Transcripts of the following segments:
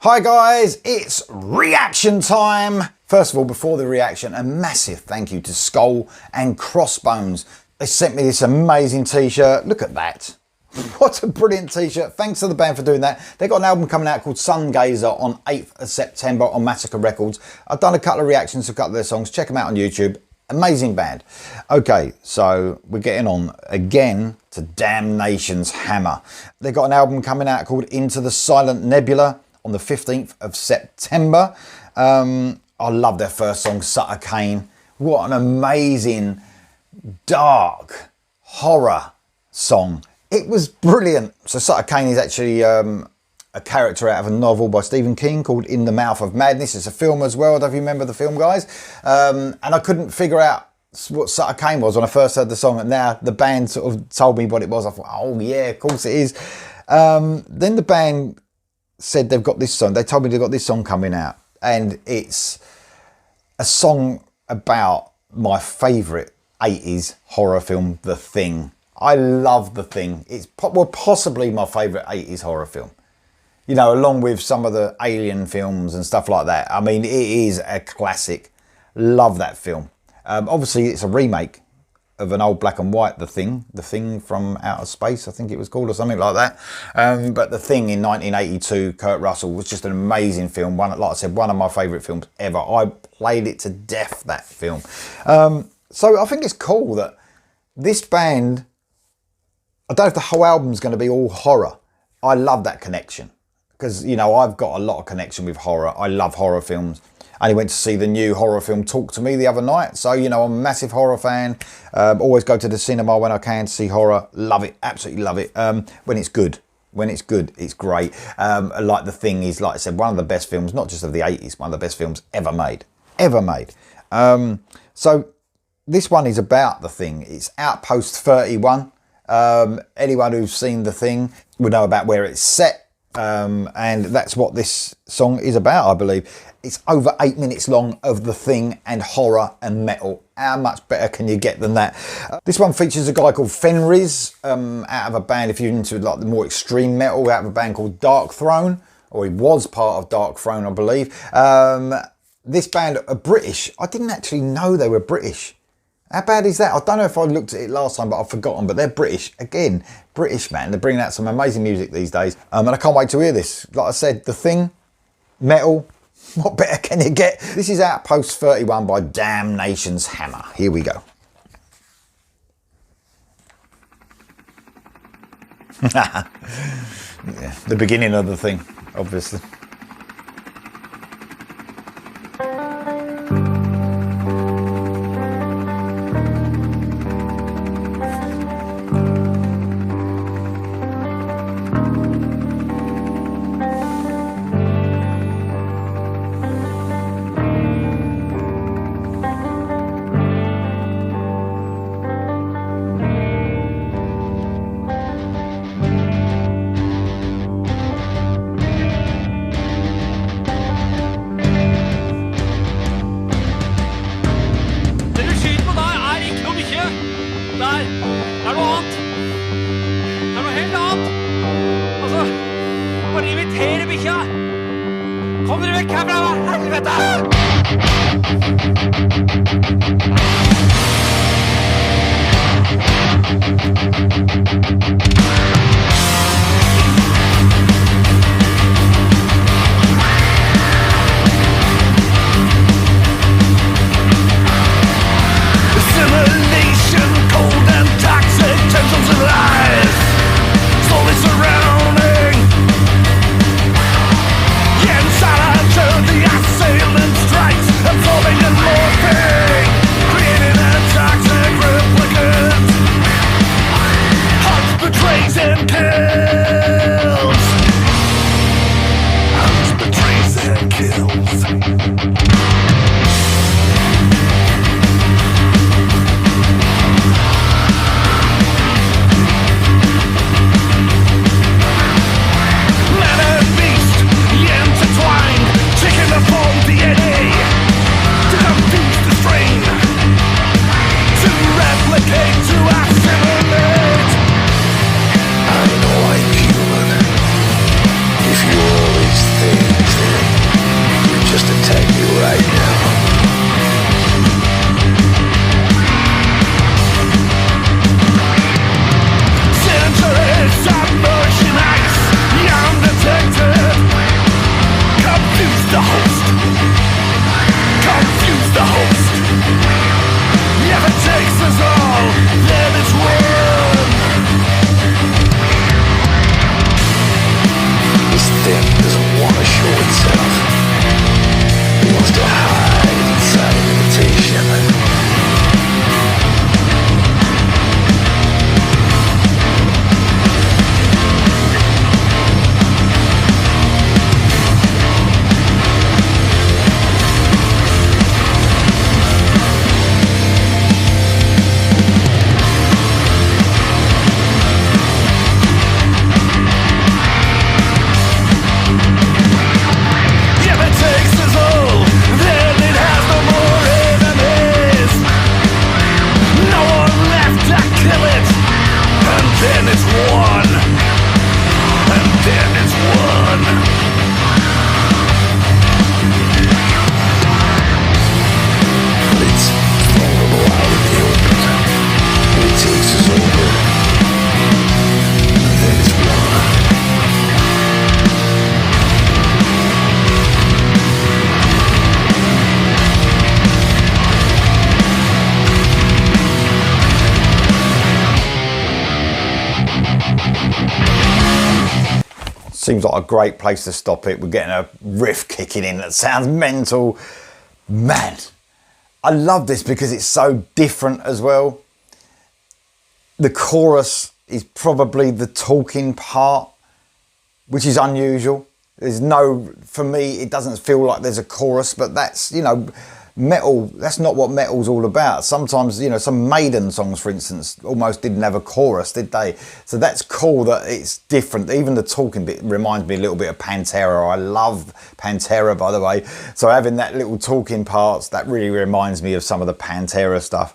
Hi guys, it's reaction time. First of all, before the reaction, a massive thank you to Skull and Crossbones. They sent me this amazing t-shirt. Look at that. What a brilliant t-shirt. Thanks to the band for doing that. They've got an album coming out called Sungazer on 8th of September on Massacre Records. I've done a couple of reactions to a couple of their songs. Check them out on YouTube. Amazing band. Okay, so we're getting on again to Damnation's Hammer. They've got an album coming out called Into the Silent Nebula on the 15th of September. I love their first song, Sutter Kane. What an amazing, dark horror song. It was brilliant. So Sutter Kane is actually a character out of a novel by Stephen King called In the Mouth of Madness. It's a film as well. I don't know if you remember the film, guys. And I couldn't figure out what Sutter Kane was when I first heard the song. And now the band sort of told me what it was. I thought, oh yeah, of course it is. Then the band said they've got this song. They told me they've got this song coming out. And it's a song about my favourite 80s horror film, The Thing. I love The Thing. It's possibly my favourite 80s horror film. You know, along with some of the Alien films and stuff like that. I mean, it is a classic. Love that film. Obviously, it's a remake of an old black and white The Thing from Outer Space, I think it was called, or something like that. But The Thing in 1982, Kurt Russell, was just an amazing film. Like I said, one of my favourite films ever. I played it to death, that film. So I think it's cool that this band, I don't know if the whole album's going to be all horror. I love that connection because, you know, I've got a lot of connection with horror. I love horror films. I only went to see the new horror film Talk to Me the other night. So, you know, I'm a massive horror fan. Always go to the cinema when I can to see horror. Love it. Absolutely love it. When it's good. When it's good, it's great. Like The Thing is, like I said, one of the best films, not just of the 80s, one of the best films ever made. Ever made. So this one is about The Thing. It's Outpost 31. Anyone who's seen The Thing would know about where it's set. And that's what this song is about, I believe. It's over 8 minutes long of The Thing and horror and metal. How much better can you get than that? This one features a guy called Fenriz, out of a band, if you're into like the more extreme metal, out of a band called Dark Throne, or he was part of Dark Throne, I believe. This band are British. I didn't actually know they were British. How bad is that? I don't know if I looked at it last time, but I've forgotten. But they're British. Again, British, man. They're bringing out some amazing music these days. And I can't wait to hear this. Like I said, The Thing, metal, what better can you get? This is Outpost 31 by Damnation's Hammer. Here we go. Yeah, the beginning of The Thing, obviously. Kom dere vekk herfra, helvete! Assimilation, cold and toxic, tensions and lies, slowly surrounding. Inside I turn, the assailant strikes, absorbing and more. seems like a great place to stop it. We're getting a riff kicking in that sounds mental. Man, I love this because it's so different as well. The chorus is probably the talking part, which is unusual. There's no, for me, it doesn't feel like there's a chorus, but that's, you know, metal, that's not what metal's all about. Sometimes, you know, some Maiden songs, for instance, almost didn't have a chorus, did they? So that's cool that it's different. Even the talking bit reminds me a little bit of Pantera. I love Pantera, by the way. So having that little talking parts, that really reminds me of some of the Pantera stuff.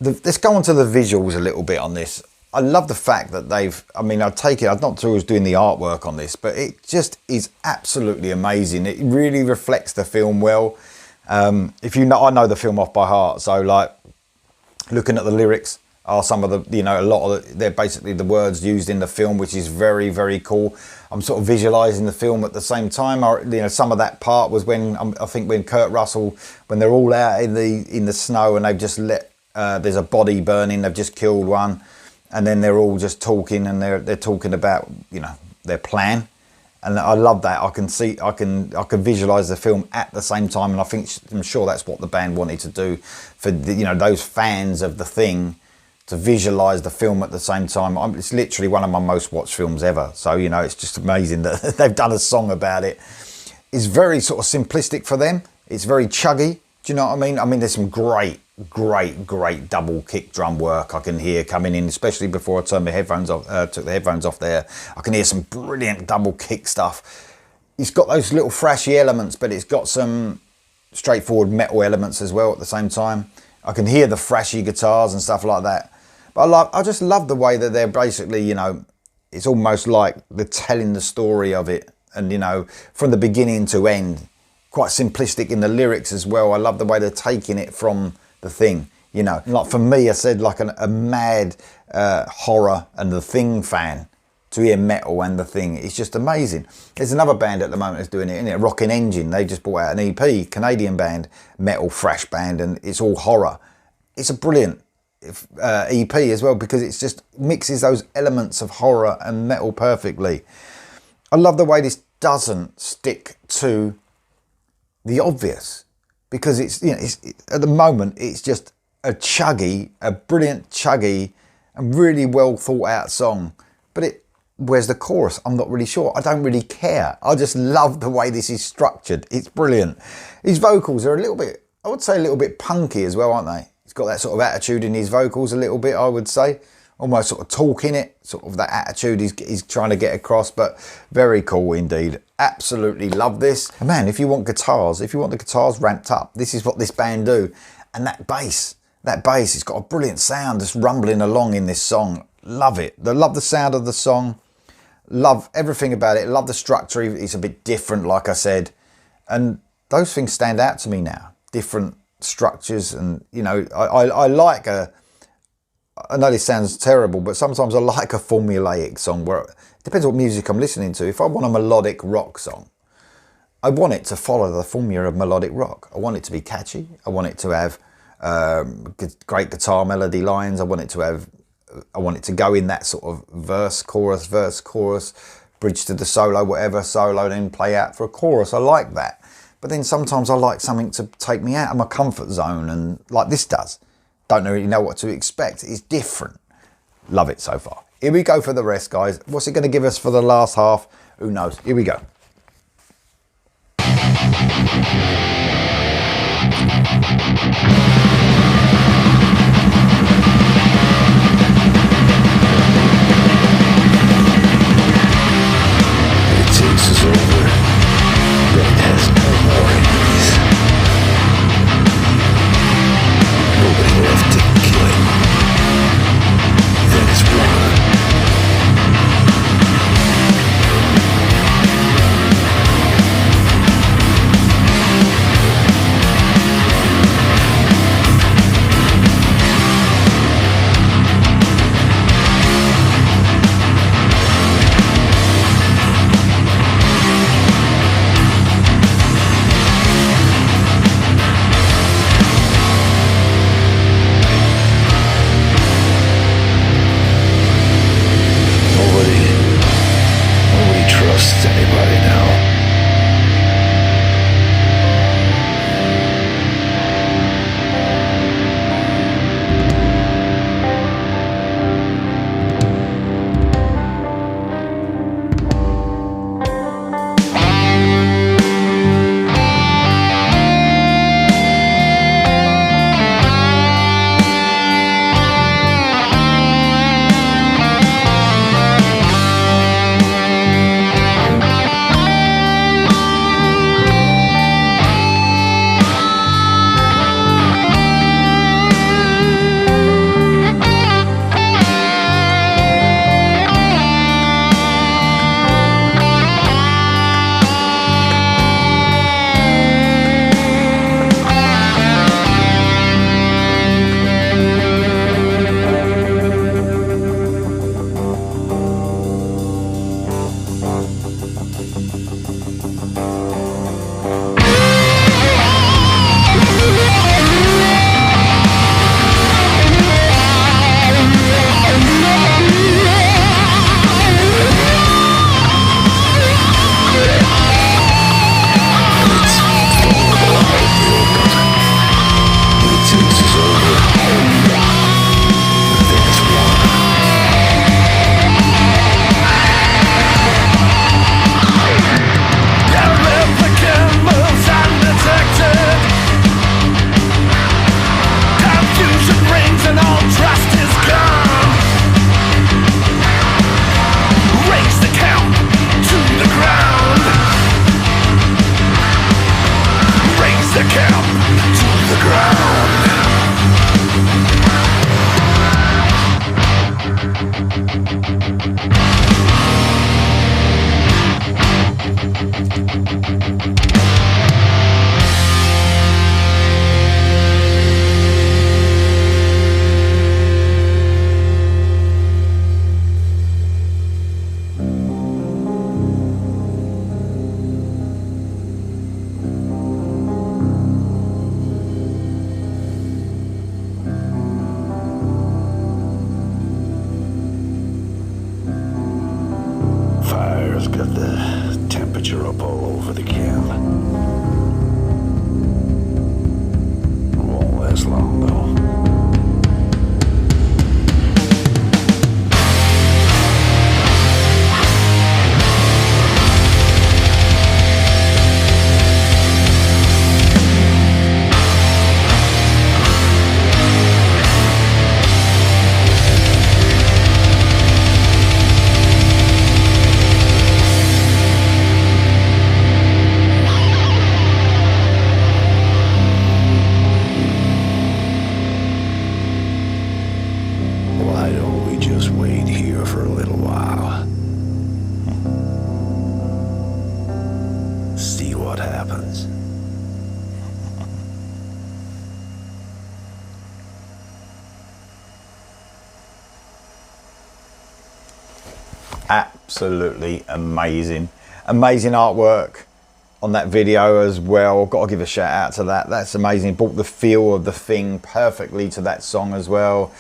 Let's go on to the visuals a little bit on this. I love the fact that they've, I mean, I take it, I'm not sure who's doing the artwork on this, but it just is absolutely amazing. It really reflects the film well. If you know, I know the film off by heart, so like looking at the lyrics are some of the, you know, a lot of they're basically the words used in the film, which is very, very cool. I'm sort of visualizing the film at the same time. You know, some of that part was when I think when Kurt Russell, when they're all out in the snow and they've just let there's a body burning, they've just killed one, and then they're all just talking and they're talking about, you know, their plan. And I love that. I can visualize the film at the same time, and I'm sure that's what the band wanted to do for the, you know, those fans of the Thing, to visualize the film at the same time. It's literally one of my most watched films ever. So, you know, it's just amazing that they've done a song about it. It's very sort of simplistic for them. It's very chuggy. Do you know what I mean? I mean, there's some great double kick drum work I can hear coming in, especially before I turned my headphones off, took the headphones off there. I can hear some brilliant double kick stuff. It's got those little thrashy elements, but it's got some straightforward metal elements as well at the same time. I can hear the thrashy guitars and stuff like that. But I just love the way that they're basically, you know, it's almost like they're telling the story of it, and, you know, from the beginning to end. Quite simplistic in the lyrics as well. I love the way they're taking it from the Thing, you know. Like for me, I said, like a mad horror and the Thing fan, to hear metal and the Thing, it's just amazing. There's another band at the moment that's doing it, isn't it? Rockin' Engine. They just brought out an EP, Canadian band, metal thrash band, and it's all horror. It's a brilliant EP as well, because it's just mixes those elements of horror and metal perfectly. I love the way this doesn't stick to the obvious, because it's, you know, at the moment it's just a brilliant chuggy and really well thought out song. But where's the chorus? I'm not really sure. I don't really care. I just love the way this is structured. It's brilliant. His vocals are a little bit, I would say, a little bit punky as well, aren't they? He's got that sort of attitude in his vocals a little bit, I would say. Almost sort of talking it, sort of that attitude he's trying to get across, but very cool indeed. Absolutely love this. And man, if you want the guitars ramped up, this is what this band do. And that bass, it's got a brilliant sound that's rumbling along in this song. Love it. I love the sound of the song. Love everything about it. Love the structure. It's a bit different, like I said. And those things stand out to me now. Different structures, and, you know, I like I know this sounds terrible, but sometimes I like a formulaic song where it depends what music I'm listening to. If I want a melodic rock song, I want it to follow the formula of melodic rock. I want it to be catchy. I want it to have great guitar melody lines. I want it to go in that sort of verse, chorus, bridge to the solo, whatever, solo, then play out for a chorus. I like that. But then sometimes I like something to take me out of my comfort zone, and like this does. Don't really know what to expect. It's different. Love it so far. Here we go for the rest, guys. What's it going to give us for the last half? Who knows? Here we go. It takes us over, but it has no more enemies. Nobody left to kill it. That is war. fire's got the temperature up all over the camp. It won't last long, though. Why don't we just wait here for a little while? See what happens. Absolutely amazing. Amazing artwork on that video as well. Got to give a shout out to that. That's amazing. Brought the feel of the thing perfectly to that song as well.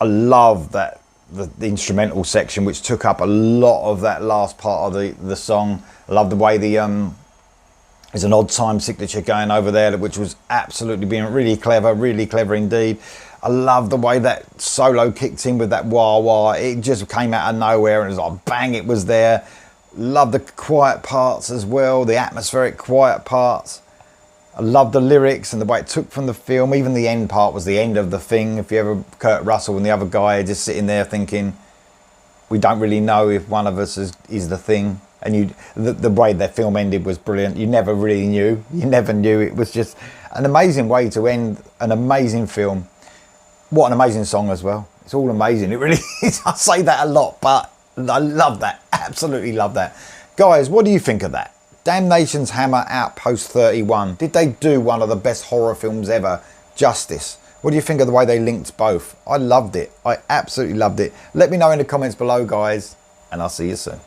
I love that the instrumental section, which took up a lot of that last part of the song. I love the way there's an odd time signature going over there, which was absolutely being really clever indeed. I love the way that solo kicked in with that wah wah. It just came out of nowhere and it was like bang, it was there. Love the quiet parts as well, the atmospheric quiet parts. I love the lyrics and the way it took from the film. Even the end part was the end of the thing. If you ever, Kurt Russell and the other guy just sitting there thinking, we don't really know if one of us is the thing. And the way that film ended was brilliant. You never really knew. You never knew. It was just an amazing way to end an amazing film. What an amazing song as well. It's all amazing. It really is. I say that a lot, but I love that. Absolutely love that. Guys, what do you think of that? Damnation's Hammer Outpost 31. Did they do one of the best horror films ever justice? What do you think of the way they linked both? I loved it. I absolutely loved it. Let me know in the comments below, guys, and I'll see you soon.